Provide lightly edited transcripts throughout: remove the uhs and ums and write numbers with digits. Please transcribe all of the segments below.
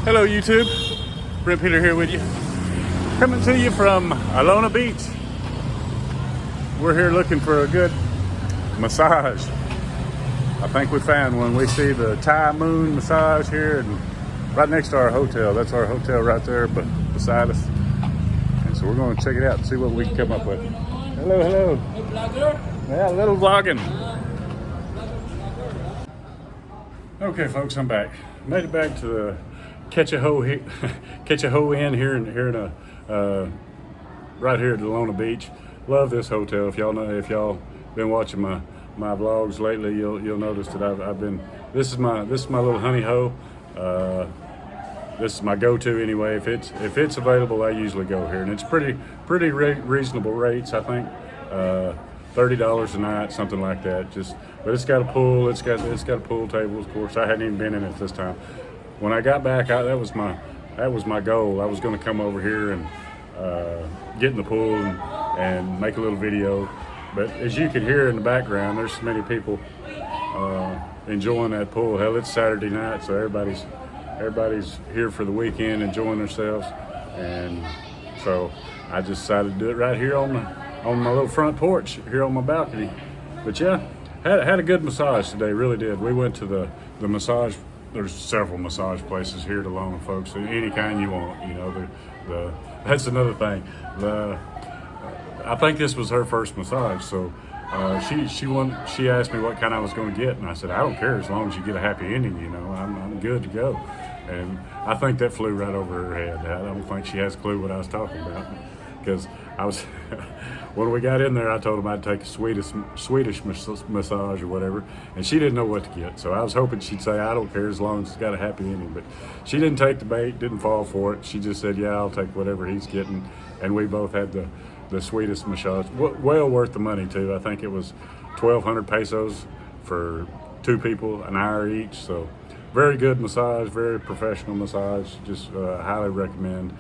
Hello YouTube, Brent Peter here with you. Coming to you from Alona Beach. We're here looking for a good massage. I think we found one. We see the Thai Moon massage here and right next to our hotel. That's our hotel right there but beside us. And so we're going to check it out and see what we can come up with. Hello. Hey, vlogger. Yeah, a little vlogging. Okay folks, I'm back. Made it back to the Catch a Hoe Inn here in right here at Alona Beach. Love this hotel. If y'all been watching my vlogs lately, you'll notice that I've been. This is my little honey hole. This is my go-to anyway. If it's available, I usually go here, and it's pretty reasonable rates. I think $30 a night, something like that. But it's got a pool. It's got a pool table. Of course, I hadn't even been in it this time. When I got back, that was my goal. I was going to come over here and get in the pool and make a little video. But as you can hear in the background, there's so many people enjoying that pool. Hell, it's Saturday night, so everybody's here for the weekend, enjoying themselves. And so I just decided to do it right here on my little front porch here on my balcony. But yeah, had a good massage today. Really did. We went to the massage. There's several massage places here at Alona, folks. Any kind you want, you know. That's another thing. I think this was her first massage, so she asked me what kind I was going to get, and I said I don't care as long as you get a happy ending. You know, I'm good to go. And I think that flew right over her head. I don't think she has a clue what I was talking about, because I was when we got in there, I told him I'd take a Swedish massage or whatever, and she didn't know what to get. So I was hoping she'd say I don't care as long as it's got a happy ending, but she didn't take the bait, didn't fall for it. She just said, yeah, I'll take whatever he's getting, and we both had the Swedish massage. Well worth the money too. I think it was 1,200 pesos for two people, an hour each. So very good massage, very professional massage. Just highly recommend.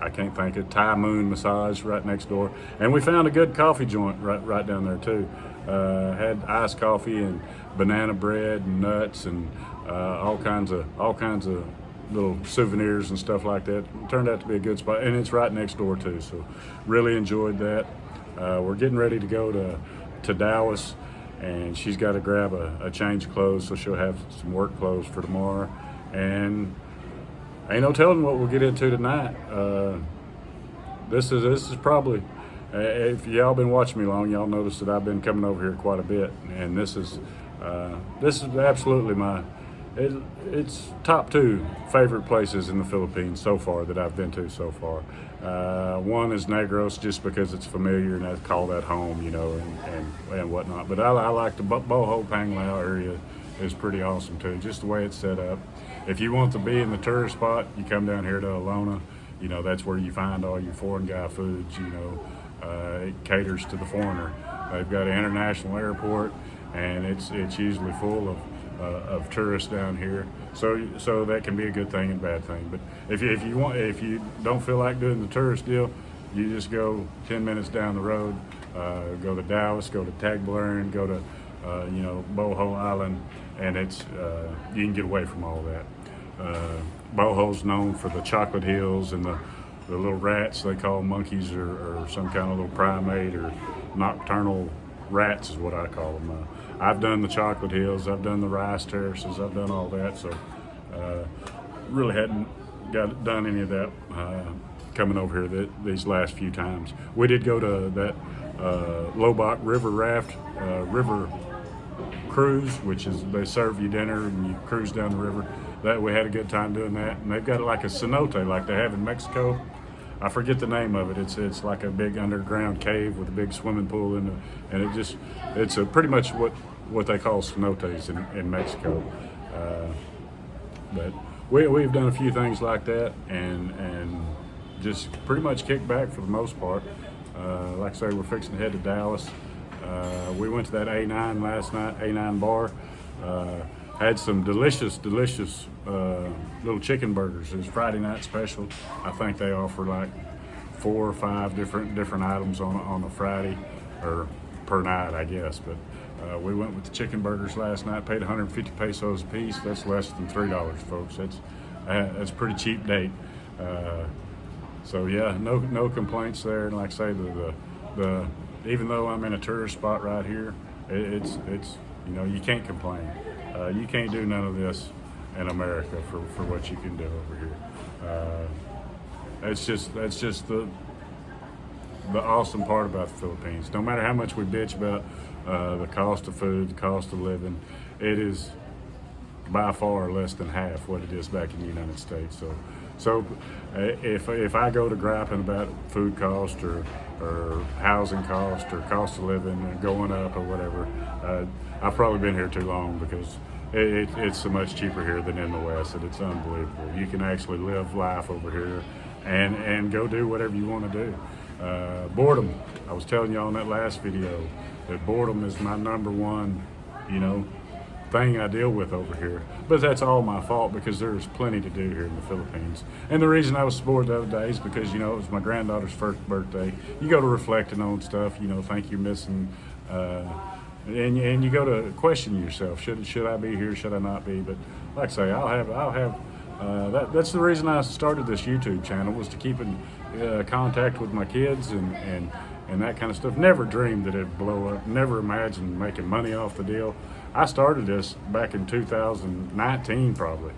I can't think of Thai Moon massage right next door, and we found a good coffee joint right down there too. Had iced coffee and banana bread and nuts and all kinds of little souvenirs and stuff like that. It turned out to be a good spot, and it's right next door too. So really enjoyed that. We're getting ready to go to Dallas, and she's got to grab a change of clothes, so she'll have some work clothes for tomorrow. And ain't no telling what we'll get into tonight. This is probably, if y'all been watching me long, y'all noticed that I've been coming over here quite a bit, and this is absolutely it's top 2 favorite places in the Philippines so far that I've been to so far. One is Negros, just because it's familiar and I call that home, you know, and whatnot. But I like the Bohol Panglao area. Is pretty awesome too, just the way it's set up. If you want to be in the tourist spot, you come down here to Alona. You know, that's where you find all your foreign guy foods. You know, it caters to the foreigner. They've got an international airport, and it's usually full of tourists down here. So that can be a good thing and bad thing. But if you don't feel like doing the tourist deal, you just go 10 minutes down the road. Go to Dallas, go to Tagbilaran, go to Bohol Island, and it's you can get away from all that. Bohol's known for the chocolate hills and the little rats they call monkeys, or some kind of little primate or nocturnal rats is what I call them. I've done the chocolate hills, I've done the rice terraces, I've done all that, so really hadn't done any of that coming over here these last few times. We did go to that Lobach River river cruise, which is they serve you dinner and you cruise down the river. That we had a good time doing that, and they've got like a cenote like they have in Mexico. I forget the name of it. It's like a big underground cave with a big swimming pool in it, and it's pretty much what they call cenotes in Mexico. But we've done a few things like that, and just pretty much kicked back for the most part. Like I say, we're fixing to head to Dallas. We went to that A9 last night, A9 bar. Had some delicious little chicken burgers. It was Friday night special. I think they offer like 4 or 5 different items on a Friday, or per night, I guess. But we went with the chicken burgers last night. Paid 150 pesos a piece. That's less than $3, folks. it's a pretty cheap date. So yeah, no complaints there. And like I say, the even though I'm in a tourist spot right here, it's you can't complain. You can't do none of this in America for what you can do over here. That's just the awesome part about the Philippines. No matter how much we bitch about the cost of food, the cost of living, it is by far less than half what it is back in the United States. So if I go to griping about food cost or housing cost or cost of living going up or whatever, I've probably been here too long, because it's so much cheaper here than in the West that it's unbelievable. You can actually live life over here and go do whatever you want to do. Boredom, I was telling y'all in that last video that boredom is my number one, thing I deal with over here. But that's all my fault, because there's plenty to do here in the Philippines. And the reason I was bored the other day is because, it was my granddaughter's first birthday. You go to reflecting on stuff, think you're missing, and you go to question yourself. Should I be here? Should I not be? But like I say, I'll have that's the reason I started this YouTube channel, was to keep in contact with my kids and that kind of stuff. Never dreamed that it'd blow up. Never imagined making money off the deal. I started this back in 2019 probably.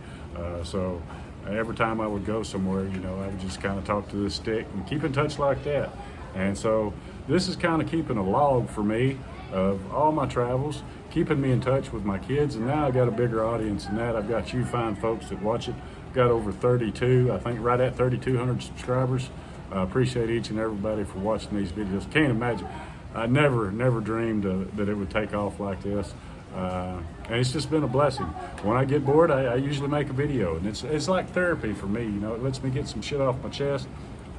So every time I would go somewhere, I would just kind of talk to this stick and keep in touch like that. And so this is kind of keeping a log for me of all my travels, keeping me in touch with my kids. And now I got a bigger audience than that. I've got you fine folks that watch it. Got over 32, I think right at 3,200 subscribers. I appreciate each and everybody for watching these videos. Can't imagine. I never dreamed that it would take off like this. And it's just been a blessing. When I get bored, I usually make a video, and it's like therapy for me. It lets me get some shit off my chest.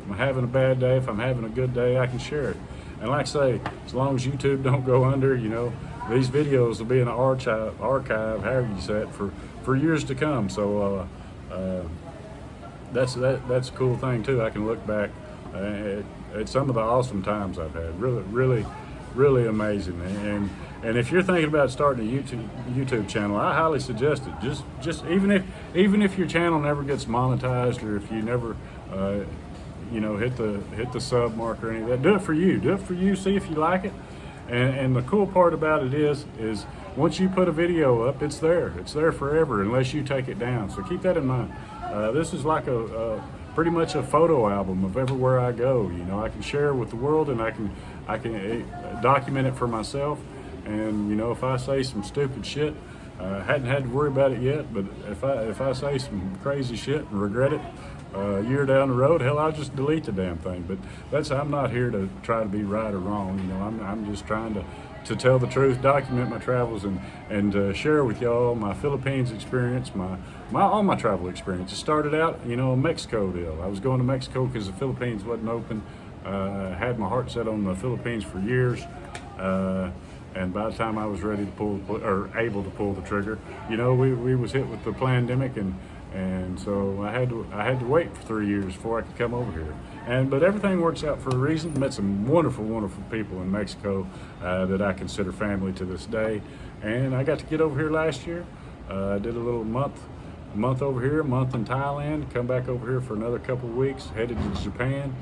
If I'm having a bad day, if I'm having a good day, I can share it. And like I say, as long as YouTube don't go under, these videos will be in an archive, however you say it, for years to come. So that's a cool thing too. I can look back at some of the awesome times I've had. Really amazing. And if you're thinking about starting a YouTube channel, I highly suggest it. Just even if your channel never gets monetized, or if you never hit the sub mark or any of that, do it for you. See if you like it. And the cool part about it is once you put a video up, it's there forever unless you take it down. So keep that in mind. This is like a pretty much a photo album of everywhere I go. I can share with the world, and I can document it for myself. And if I say some stupid shit, hadn't had to worry about it yet, but if I say some crazy shit and regret it a year down the road, hell, I'll just delete the damn thing. But I'm not here to try to be right or wrong. I'm just trying to tell the truth, document my travels, and share with y'all my Philippines experience, all my travel experience. It started out, a Mexico deal. I was going to Mexico because the Philippines wasn't open. Had my heart set on the Philippines for years. And by the time I was ready to able to pull the trigger, we was hit with the pandemic, and so I had to wait for 3 years before I could come over here. But everything works out for a reason. Met some wonderful people in Mexico that I consider family to this day. And I got to get over here last year. I did a little month over here, a month in Thailand, come back over here for another couple of weeks, headed to Japan.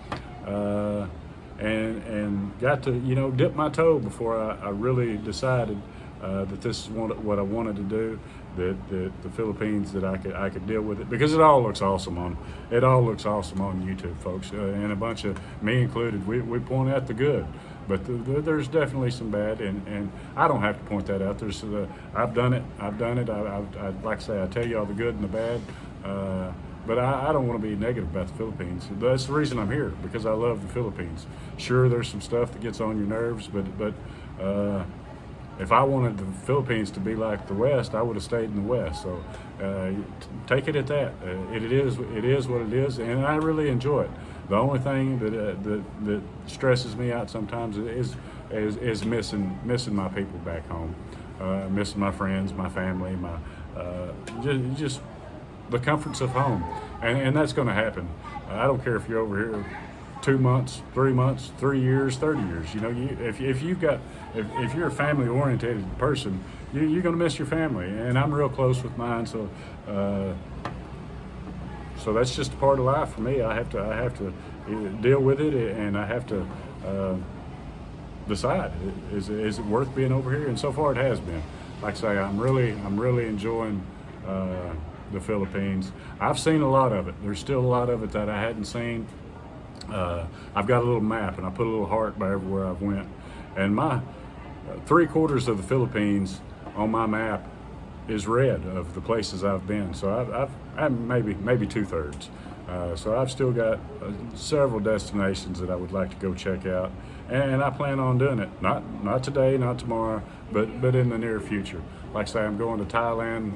And got to dip my toe before I really decided that this is what I wanted to do. That the Philippines, that I could deal with it, because it all looks awesome on YouTube, folks, and a bunch of me included. We point out the good, but there's definitely some bad, and I don't have to point that out. I've done it. I like I say, I tell you all the good and the bad. But I don't want to be negative about the Philippines. That's the reason I'm here, because I love the Philippines. Sure, there's some stuff that gets on your nerves, but if I wanted the Philippines to be like the West, I would have stayed in the West. So take it at that. It is what it is, and I really enjoy it. The only thing that stresses me out sometimes is missing my people back home, missing my friends, my family, just the comforts of home, and that's going to happen. I don't care if you're over here 2 months, 3 months, 3 years, 30 years. If you're a family oriented person, you're going to miss your family. And I'm real close with mine, so so that's just a part of life for me. I have to deal with it, and I have to decide, is it worth being over here? And so far it has been. Like I say, I'm really enjoying the Philippines. I've seen a lot of it. There's still a lot of it that I hadn't seen. I've got a little map, and I put a little heart by everywhere I've went, and my 3/4 of the Philippines on my map is red of the places I've been. So I'm maybe 2/3. So I've still got several destinations that I would like to go check out, and I plan on doing it. Not today, not tomorrow, but in the near future. Like I say, I'm going to Thailand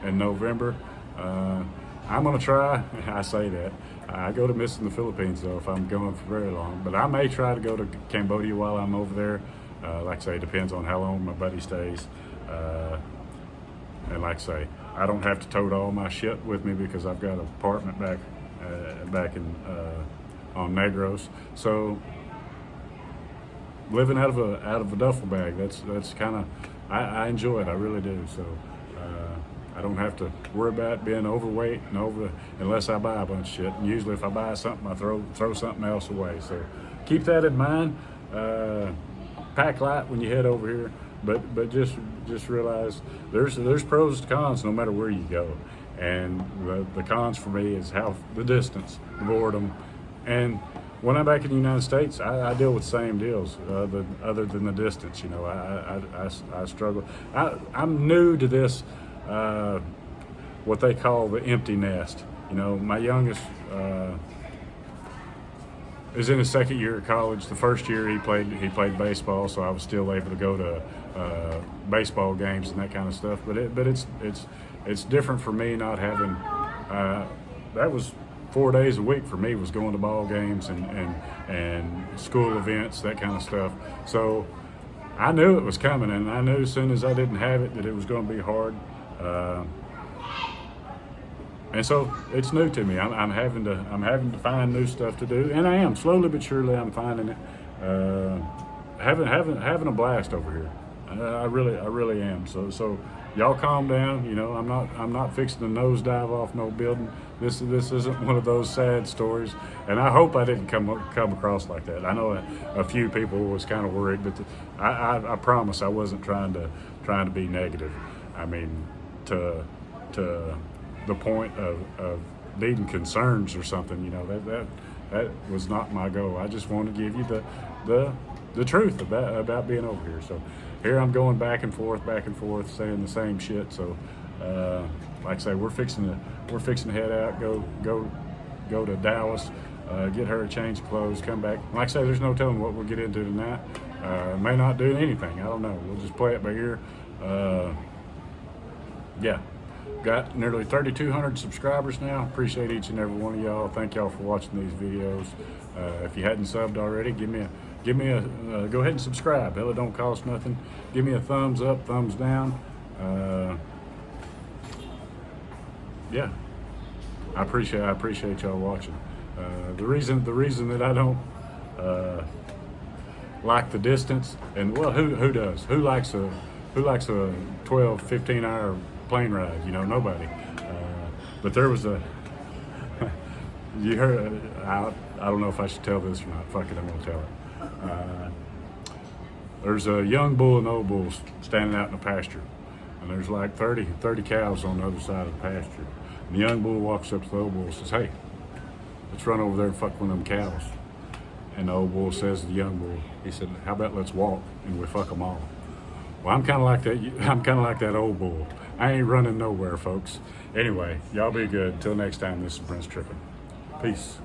in November. I'm gonna try. I say that I go to missing the Philippines though if I'm going for very long, but I may try to go to Cambodia while I'm over there. Like I say, it depends on how long my buddy stays. And like I say, I don't have to tote all my shit with me because I've got an apartment back in on Negros. So living out of a duffel bag, that's kind of, I enjoy it. I really do. So I don't have to worry about being overweight unless I buy a bunch of shit. And usually if I buy something, I throw something else away. So keep that in mind. Pack light when you head over here, but just realize there's pros and cons no matter where you go. And the cons for me is the distance, the boredom, and when I'm back in the United States, I deal with the same deals, other than the distance. You know, I struggle. I'm new to this, what they call the empty nest. You know, my youngest is in his second year at college. The first year he played baseball, so I was still able to go to baseball games and that kind of stuff. But it's different for me not having. That was 4 days a week for me, was going to ball games and school events, that kind of stuff. So I knew it was coming, and I knew as soon as I didn't have it that it was going to be hard. And so it's new to me. I'm having to find new stuff to do, and I am slowly but surely I'm finding it. Having a blast over here. I really am. So y'all calm down. You know, I'm not fixing to nosedive off no building. This isn't one of those sad stories, and I hope I didn't come across like that. I know a few people was kind of worried, but I promise I wasn't trying to be negative. I mean, to the point of needing concerns or something. You know, that was not my goal. I just want to give you the truth about being over here. So here I'm going back and forth, saying the same shit. So like I say, we're fixing to head out, go to Dallas, get her a change of clothes, come back. Like I say, there's no telling what we'll get into tonight. May not do anything. I don't know. We'll just play it by ear. Yeah. Got nearly 3,200 subscribers now. Appreciate each and every one of y'all. Thank y'all for watching these videos. If you hadn't subbed already, give me a go ahead and subscribe. Hell, it don't cost nothing. Give me a thumbs up, thumbs down. Yeah, I appreciate y'all watching. The reason that I don't like the distance, and well, who does? Who likes a 12, 15 hour plane ride? You know, nobody. But there was you heard, I don't know if I should tell this or not. Fuck it, I'm gonna tell it. There's a young bull and old bull standing out in the pasture, and there's like 30 cows on the other side of the pasture. And the young bull walks up to the old bull and says, "Hey, let's run over there and fuck one of them cows." And the old bull says to the young bull, he said, "How about let's walk and we fuck them all?" Well, I'm kind of like that. I'm kind of like that old bull. I ain't running nowhere, folks. Anyway, y'all be good. Till next time, this is Prince Trippin'. Peace.